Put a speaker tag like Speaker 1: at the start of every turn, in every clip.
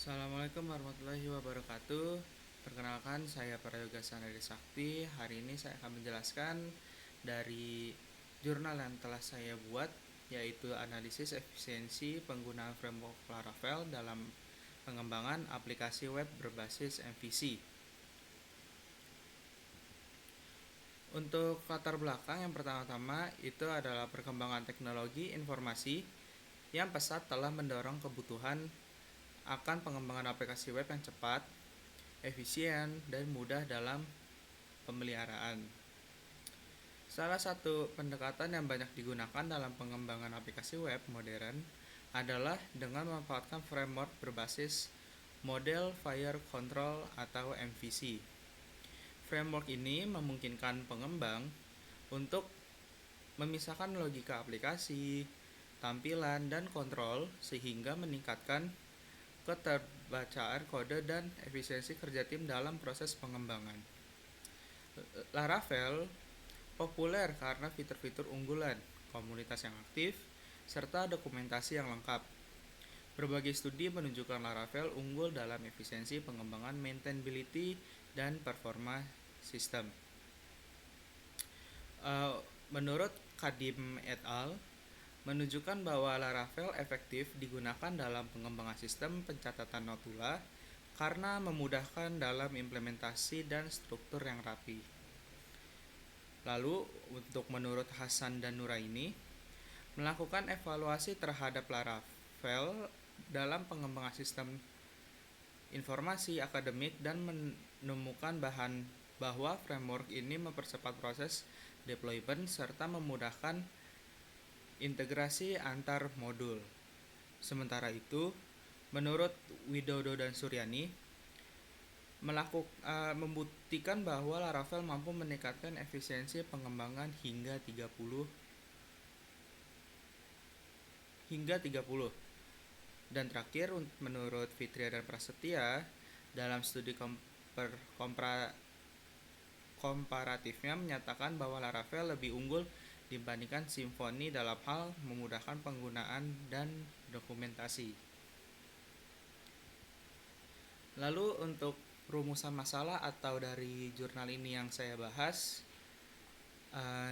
Speaker 1: Assalamualaikum warahmatullahi wabarakatuh. Perkenalkan, saya Prayoga Sanadi Sakti. Hari ini saya akan menjelaskan dari jurnal yang telah saya buat, yaitu analisis efisiensi penggunaan framework Laravel dalam pengembangan aplikasi web berbasis MVC. Untuk latar belakang yang pertama-tama itu adalah perkembangan teknologi informasi yang pesat telah mendorong kebutuhan akan pengembangan aplikasi web yang cepat, efisien, dan mudah dalam pemeliharaan. Salah satu pendekatan yang banyak digunakan dalam pengembangan aplikasi web modern adalah dengan memanfaatkan framework berbasis model Fire Control atau MVC. Framework ini memungkinkan pengembang untuk memisahkan logika aplikasi, tampilan, dan kontrol sehingga meningkatkan keterbacaan kode dan efisiensi kerja tim dalam proses pengembangan. Laravel populer karena fitur-fitur unggulan, komunitas yang aktif, serta dokumentasi yang lengkap. Berbagai studi menunjukkan Laravel unggul dalam efisiensi pengembangan, maintainability, dan performa sistem. Menurut Kadim et al. Menunjukkan bahwa Laravel efektif digunakan dalam pengembangan sistem pencatatan notula karena memudahkan dalam implementasi dan struktur yang rapi. Lalu, untuk menurut Hasan dan Nuraini, melakukan evaluasi terhadap Laravel dalam pengembangan sistem informasi akademik dan menemukan bahwa framework ini mempercepat proses deployment serta memudahkan integrasi antar modul. Sementara itu, menurut Widodo dan Suryani, membuktikan bahwa Laravel mampu meningkatkan efisiensi pengembangan hingga 30. Dan terakhir, menurut Fitria dan Prasetya, dalam studi komparatifnya menyatakan bahwa Laravel lebih unggul dibandingkan Symfony dalam hal memudahkan penggunaan dan dokumentasi. Lalu untuk rumusan masalah atau dari jurnal ini yang saya bahas,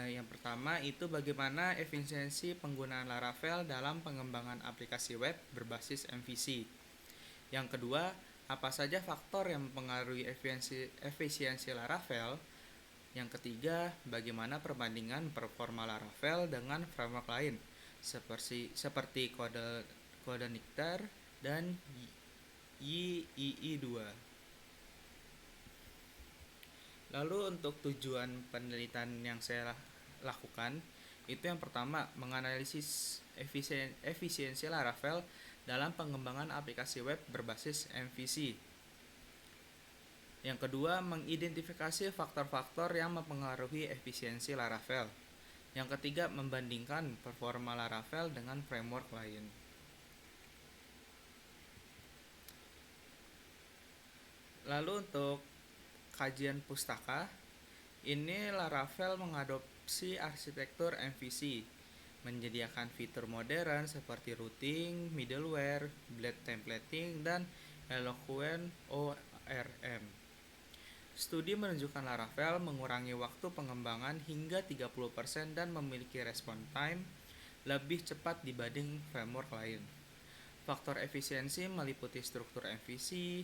Speaker 1: yang pertama itu bagaimana efisiensi penggunaan Laravel dalam pengembangan aplikasi web berbasis MVC. Yang kedua, apa saja faktor yang mempengaruhi efisiensi Laravel. Yang ketiga, bagaimana perbandingan performa Laravel dengan framework lain seperti CodeNictar dan YII2. Lalu untuk tujuan penelitian yang saya lakukan, itu yang pertama, menganalisis efisiensi Laravel dalam pengembangan aplikasi web berbasis MVC. Yang kedua, mengidentifikasi faktor-faktor yang mempengaruhi efisiensi Laravel. Yang ketiga, membandingkan performa Laravel dengan framework lain. Lalu untuk kajian pustaka, ini Laravel mengadopsi arsitektur MVC, menyediakan fitur modern seperti routing, middleware, blade templating, dan Eloquent ORM. Studi menunjukkan Laravel mengurangi waktu pengembangan hingga 30% dan memiliki response time lebih cepat dibanding framework lain. Faktor efisiensi meliputi struktur MVC,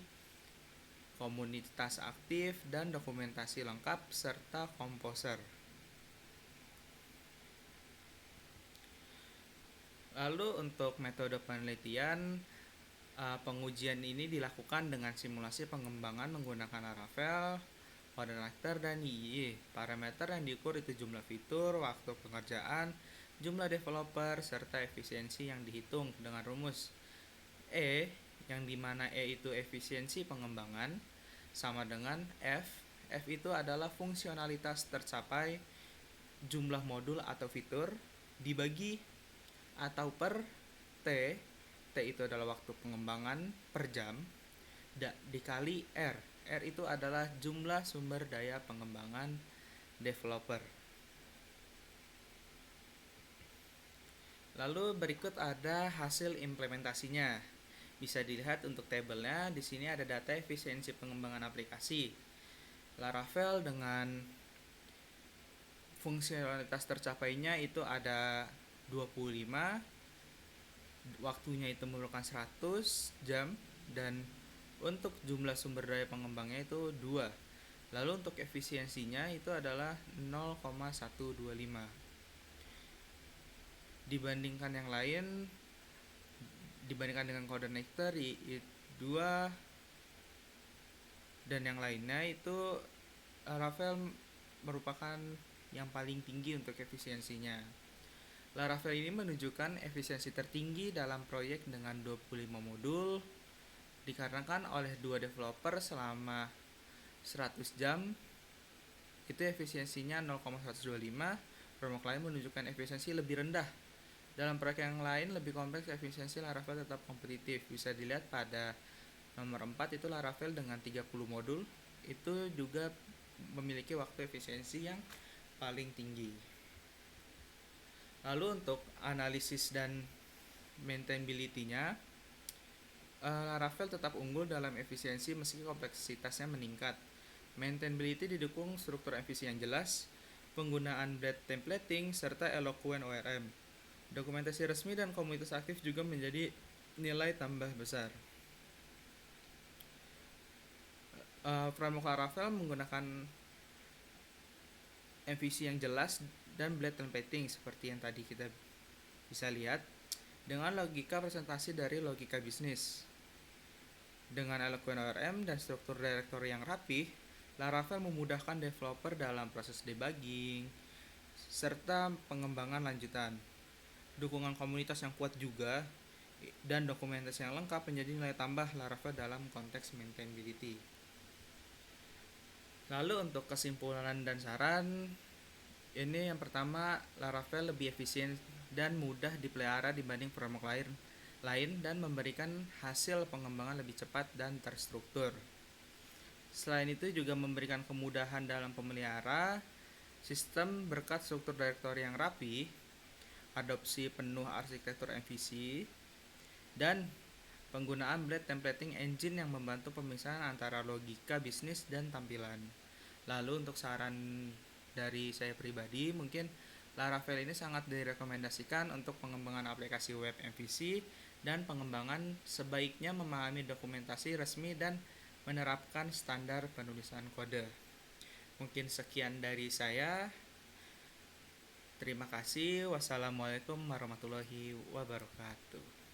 Speaker 1: komunitas aktif, dan dokumentasi lengkap, serta komposer. Lalu untuk metode penelitian, pengujian ini dilakukan dengan simulasi pengembangan menggunakan Laravel, CodeNictar, dan YII. Parameter yang diukur itu jumlah fitur, waktu pengerjaan, jumlah developer, serta efisiensi yang dihitung dengan rumus E, yang dimana E itu efisiensi pengembangan, sama dengan F. F itu adalah fungsionalitas tercapai, jumlah modul atau fitur, dibagi atau per T. T itu adalah waktu pengembangan per jam, dikali R. R itu adalah jumlah sumber daya pengembangan developer. Lalu berikut ada hasil implementasinya. Bisa dilihat untuk tabelnya, di sini ada data efisiensi pengembangan aplikasi. Laravel dengan fungsionalitas tercapainya itu ada 25, waktunya itu memerlukan 100 jam, dan untuk jumlah sumber daya pengembangnya itu 2. Lalu untuk efisiensinya itu adalah 0,125. Dibandingkan yang lain, dibandingkan dengan Codernectar 2 dan yang lainnya, itu Laravel merupakan yang paling tinggi untuk efisiensinya. Laravel ini menunjukkan efisiensi tertinggi dalam proyek dengan 25 modul dikarenakan oleh 2 developer selama 100 jam. Itu efisiensinya 0,125. Framework lain menunjukkan efisiensi lebih rendah. Dalam proyek yang lain lebih kompleks, efisiensi Laravel tetap kompetitif. Bisa dilihat pada nomor 4 itu Laravel dengan 30 modul itu juga memiliki waktu efisiensi yang paling tinggi. Lalu untuk analisis dan maintainability-nya, Laravel tetap unggul dalam efisiensi meski kompleksitasnya meningkat. Maintainability didukung struktur efisien yang jelas, penggunaan blade templating, serta eloquent ORM. Dokumentasi resmi dan komunitas aktif juga menjadi nilai tambah besar. Framework Laravel menggunakan MVC yang jelas dan blade templating seperti yang tadi kita bisa lihat, dengan logika presentasi dari logika bisnis. Dengan eloquent ORM dan struktur directory yang rapih, Laravel memudahkan developer dalam proses debugging serta pengembangan lanjutan. Dukungan komunitas yang kuat juga dan dokumentasi yang lengkap menjadi nilai tambah Laravel dalam konteks maintainability. Lalu untuk kesimpulan dan saran, ini yang pertama, Laravel lebih efisien dan mudah dipelihara dibanding framework lain dan memberikan hasil pengembangan lebih cepat dan terstruktur. Selain itu juga memberikan kemudahan dalam pemelihara, sistem berkat struktur directory yang rapi, adopsi penuh arsitektur MVC, dan penggunaan blade templating engine yang membantu pemisahan antara logika bisnis dan tampilan. Lalu untuk saran dari saya pribadi, mungkin Laravel ini sangat direkomendasikan untuk pengembangan aplikasi web MVC, dan pengembangan sebaiknya memahami dokumentasi resmi dan menerapkan standar penulisan kode. Mungkin sekian dari saya. Terima kasih. Wassalamualaikum warahmatullahi wabarakatuh.